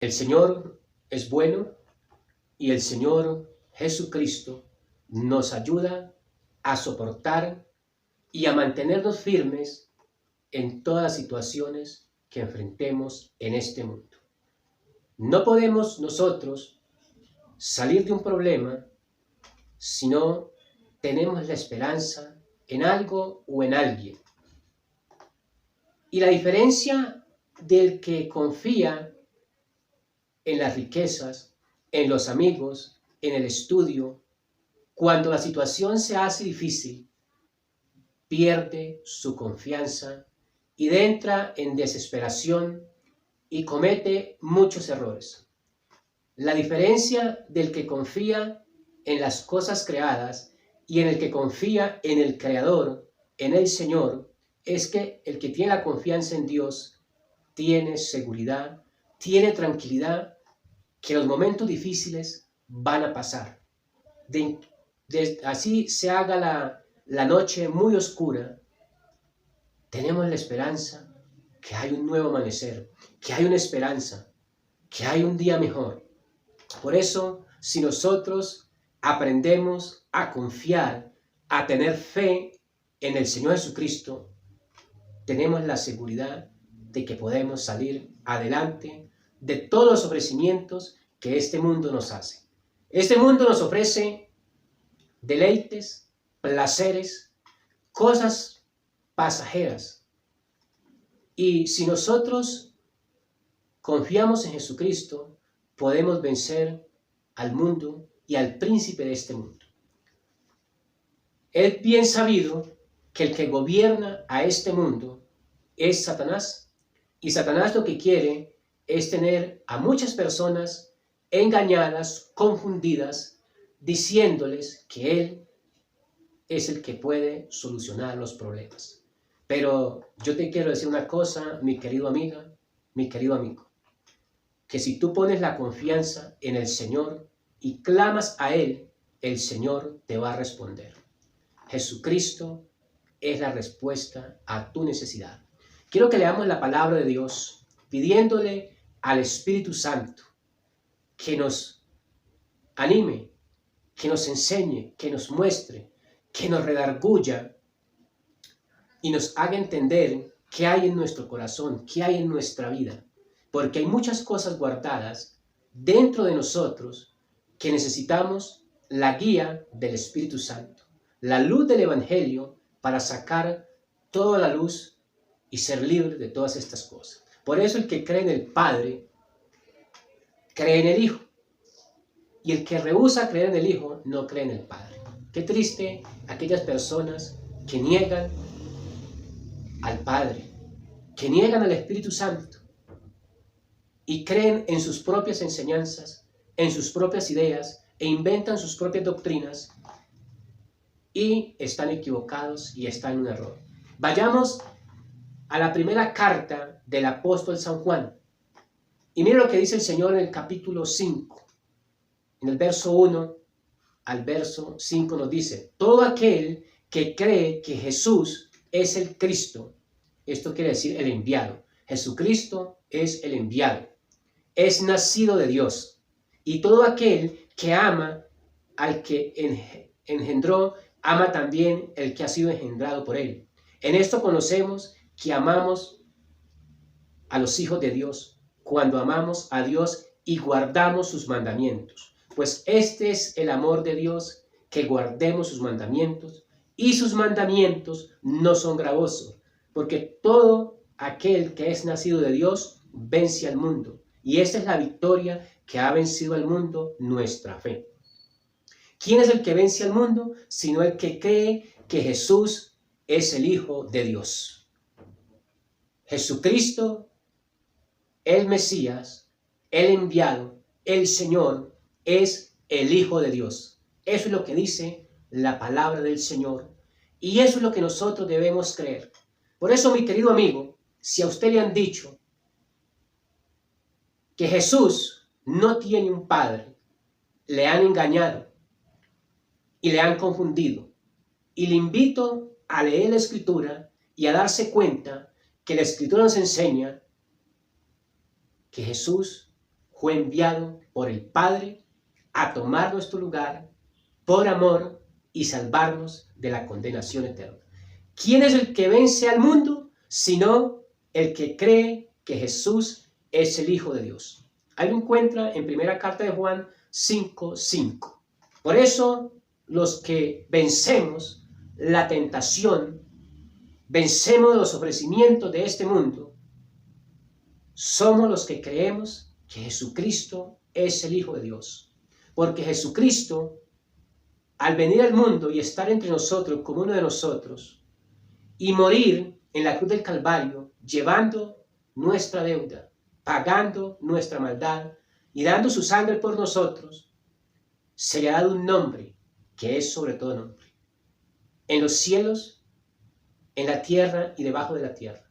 El Señor es bueno y el Señor Jesucristo nos ayuda a soportar y a mantenernos firmes en todas las situaciones que enfrentemos en este mundo. No podemos nosotros salir de un problema si no tenemos la esperanza en algo o en alguien. Y la diferencia del que confía en las riquezas, en los amigos, en el estudio, cuando la situación se hace difícil, pierde su confianza y entra en desesperación y comete muchos errores. La diferencia del que confía en las cosas creadas y en el que confía en el Creador, en el Señor, es que el que tiene la confianza en Dios tiene seguridad, tiene tranquilidad, que los momentos difíciles van a pasar. Así se haga la noche muy oscura, tenemos la esperanza que hay un nuevo amanecer, que hay una esperanza, que hay un día mejor. Por eso, si nosotros aprendemos a confiar, a tener fe en el Señor Jesucristo, tenemos la seguridad de que podemos salir adelante de todos los ofrecimientos que este mundo nos hace. Este mundo nos ofrece deleites, placeres, cosas pasajeras. Y si nosotros confiamos en Jesucristo, podemos vencer al mundo y al príncipe de este mundo. Es bien sabido que el que gobierna a este mundo es Satanás, y Satanás lo que quiere es tener a muchas personas engañadas, confundidas, diciéndoles que él es el que puede solucionar los problemas. Pero yo te quiero decir una cosa, mi querido amiga, mi querido amigo, que si tú pones la confianza en el Señor y clamas a Él, el Señor te va a responder. Jesucristo es la respuesta a tu necesidad. Quiero que leamos la palabra de Dios pidiéndole al Espíritu Santo que nos anime, que nos enseñe, que nos muestre, que nos redarguya y nos haga entender qué hay en nuestro corazón, qué hay en nuestra vida. Porque hay muchas cosas guardadas dentro de nosotros que necesitamos la guía del Espíritu Santo, la luz del Evangelio para sacar toda la luz y ser libre de todas estas cosas. Por eso el que cree en el Padre, cree en el Hijo. Y el que rehúsa creer en el Hijo, no cree en el Padre. Qué triste aquellas personas que niegan al Padre, que niegan al Espíritu Santo y creen en sus propias enseñanzas, en sus propias ideas e inventan sus propias doctrinas y están equivocados y están en un error. Vayamos a la primera carta del apóstol San Juan. Y mire lo que dice el Señor en el capítulo 5. En el verso 1 al verso 5 nos dice: todo aquel que cree que Jesús es el Cristo, esto quiere decir el enviado. Jesucristo es el enviado. Es nacido de Dios. Y todo aquel que ama al que engendró, ama también el que ha sido engendrado por él. En esto conocemos que amamos a los hijos de Dios, cuando amamos a Dios y guardamos sus mandamientos. Pues este es el amor de Dios, que guardemos sus mandamientos, y sus mandamientos no son gravosos, porque todo aquel que es nacido de Dios vence al mundo. Y esta es la victoria que ha vencido al mundo, nuestra fe. ¿Quién es el que vence al mundo? Sino el que cree que Jesús es el Hijo de Dios. Jesucristo, el Mesías, el enviado, el Señor, es el Hijo de Dios. Eso es lo que dice la palabra del Señor. Y eso es lo que nosotros debemos creer. Por eso, mi querido amigo, si a usted le han dicho que Jesús no tiene un padre, le han engañado y le han confundido. Y le invito a leer la Escritura y a darse cuenta que la Escritura nos enseña que Jesús fue enviado por el Padre a tomar nuestro lugar por amor y salvarnos de la condenación eterna. ¿Quién es el que vence al mundo? Sino el que cree que Jesús es el Hijo de Dios. Ahí lo encuentra en primera carta de Juan 5:5. Por eso los que vencemos la tentación, vencemos los ofrecimientos de este mundo, somos los que creemos que Jesucristo es el Hijo de Dios. Porque Jesucristo, al venir al mundo y estar entre nosotros como uno de nosotros, y morir en la cruz del Calvario, llevando nuestra deuda, pagando nuestra maldad y dando su sangre por nosotros, se le ha dado un nombre que es sobre todo nombre, en los cielos, en la tierra y debajo de la tierra.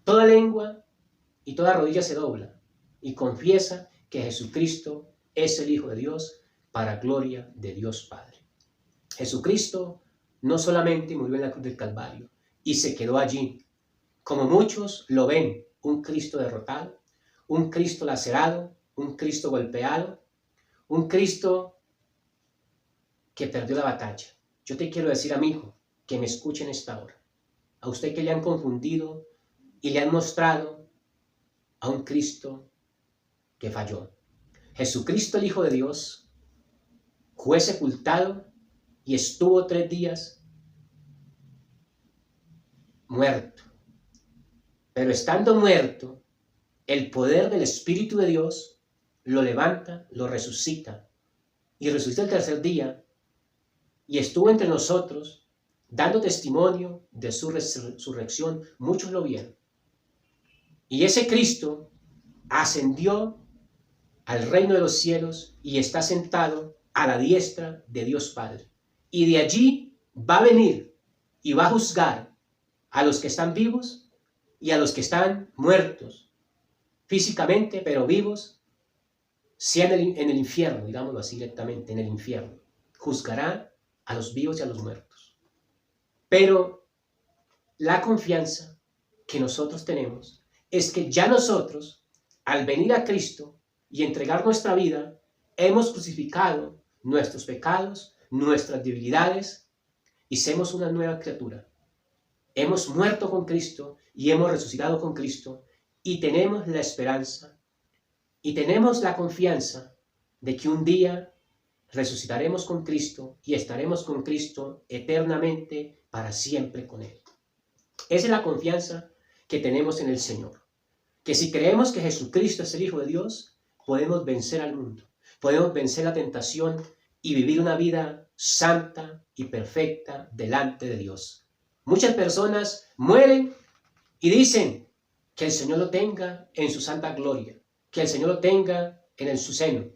Toda lengua y toda rodilla se dobla y confiesa que Jesucristo es el Hijo de Dios, para gloria de Dios Padre. Jesucristo no solamente murió en la cruz del Calvario y se quedó allí, como muchos lo ven, un Cristo derrotado, un Cristo lacerado, un Cristo golpeado, un Cristo que perdió la batalla. Yo te quiero decir, amigo, que me escuche en esta hora, a usted que le han confundido y le han mostrado a un Cristo que falló. Jesucristo, el Hijo de Dios, fue sepultado y estuvo 3 días muerto. Pero estando muerto, el poder del Espíritu de Dios lo levanta, lo resucita, y resucita el tercer día, y estuvo entre nosotros, dando testimonio de su resurrección. Muchos lo vieron. Y ese Cristo ascendió al reino de los cielos y está sentado a la diestra de Dios Padre. Y de allí va a venir y va a juzgar a los que están vivos y a los que están muertos físicamente, pero vivos, sea en el infierno, digámoslo así directamente, en el infierno. Juzgará a los vivos y a los muertos. Pero la confianza que nosotros tenemos es que ya nosotros, al venir a Cristo y entregar nuestra vida, hemos crucificado nuestros pecados, nuestras debilidades, y somos una nueva criatura. Hemos muerto con Cristo y hemos resucitado con Cristo, y tenemos la esperanza y tenemos la confianza de que un día resucitaremos con Cristo y estaremos con Cristo eternamente para siempre con Él. Esa es la confianza que tenemos en el Señor. Que si creemos que Jesucristo es el Hijo de Dios, podemos vencer al mundo, podemos vencer la tentación y vivir una vida santa y perfecta delante de Dios. Muchas personas mueren y dicen que el Señor lo tenga en su santa gloria, que el Señor lo tenga en su seno.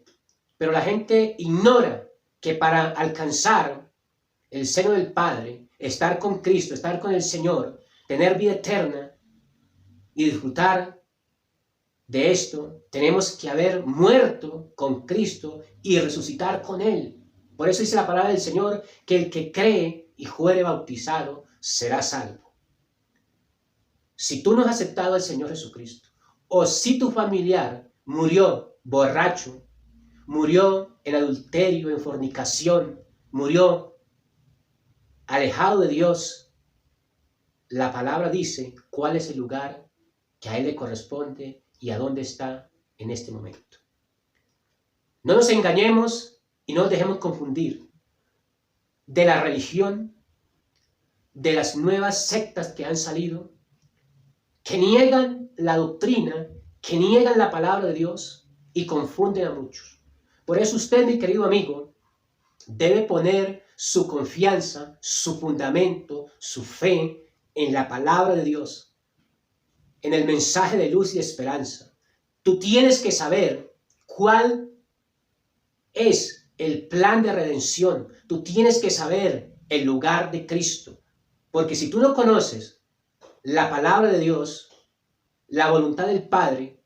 Pero la gente ignora que para alcanzar el seno del Padre, estar con Cristo, estar con el Señor, tener vida eterna y disfrutar de esto, tenemos que haber muerto con Cristo y resucitar con Él. Por eso dice la palabra del Señor que el que cree y fuere bautizado será salvo. Si tú no has aceptado al Señor Jesucristo, o si tu familiar murió borracho, murió en adulterio, en fornicación, murió alejado de Dios, la palabra dice cuál es el lugar que a Él le corresponde y a dónde está en este momento. No nos engañemos y no nos dejemos confundir de la religión, de las nuevas sectas que han salido, que niegan la doctrina, que niegan la palabra de Dios y confunden a muchos. Por eso usted, mi querido amigo, debe poner su confianza, su fundamento, su fe en la palabra de Dios, en el mensaje de luz y esperanza. Tú tienes que saber cuál es el plan de redención. Tú tienes que saber el lugar de Cristo. Porque si tú no conoces la palabra de Dios, la voluntad del Padre,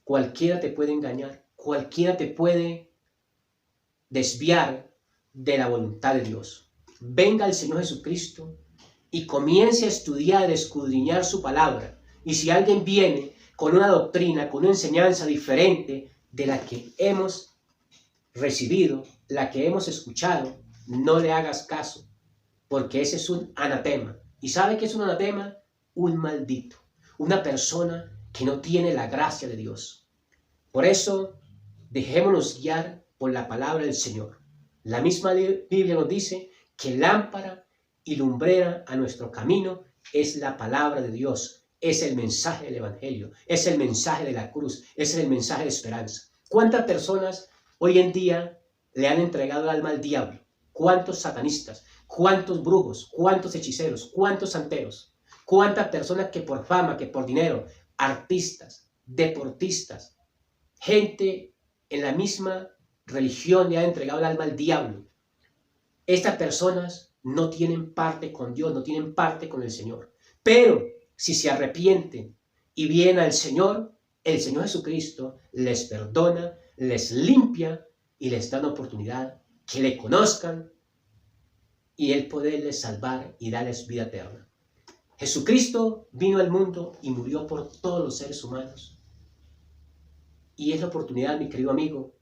cualquiera te puede engañar, cualquiera te puede desviar de la voluntad de Dios. Venga el Señor Jesucristo y comience a estudiar, a escudriñar su palabra. Y si alguien viene con una doctrina, con una enseñanza diferente de la que hemos recibido, la que hemos escuchado, no le hagas caso, porque ese es un anatema. ¿Y sabe qué es un anatema? Un maldito, una persona que no tiene la gracia de Dios. Por eso, dejémonos guiar por la palabra del Señor. La misma Biblia nos dice que lámpara y lumbrera a nuestro camino es la palabra de Dios, es el mensaje del Evangelio, es el mensaje de la cruz, es el mensaje de esperanza. ¿Cuántas personas hoy en día le han entregado el alma al diablo? ¿Cuántos satanistas? ¿Cuántos brujos? ¿Cuántos hechiceros? ¿Cuántos santeros? ¿Cuántas personas que por fama, que por dinero, artistas, deportistas, gente en la misma religión le ha entregado el alma al diablo? Estas personas no tienen parte con Dios, no tienen parte con el Señor. Pero si se arrepienten y vienen al Señor, el Señor Jesucristo les perdona, les limpia y les da una oportunidad que le conozcan y Él poderles salvar y darles vida eterna. Jesucristo vino al mundo y murió por todos los seres humanos. Y es la oportunidad, mi querido amigo,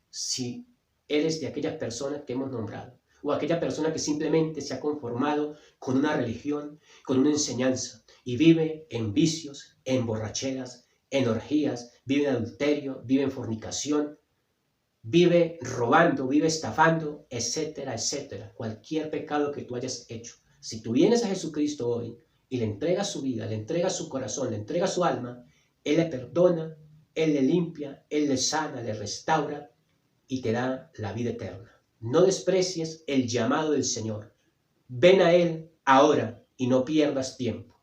si eres de aquellas personas que hemos nombrado, o aquella persona que simplemente se ha conformado con una religión, con una enseñanza, y vive en vicios, en borracheras, en orgías, vive en adulterio, vive en fornicación, vive robando, vive estafando, etcétera, etcétera. Cualquier pecado que tú hayas hecho. Si tú vienes a Jesucristo hoy y le entregas su vida, le entregas su corazón, le entregas su alma, Él le perdona, Él le limpia, Él le sana, le restaura y te da la vida eterna. No desprecies el llamado del Señor. Ven a Él ahora y no pierdas tiempo.